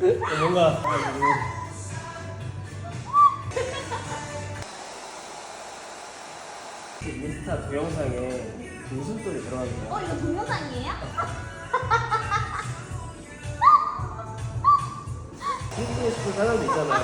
뭔가 인스타 동영상에 웃음소리 들어가는 거야. 이거 동영상이에요? 웃고 싶은 사람도 있잖아요.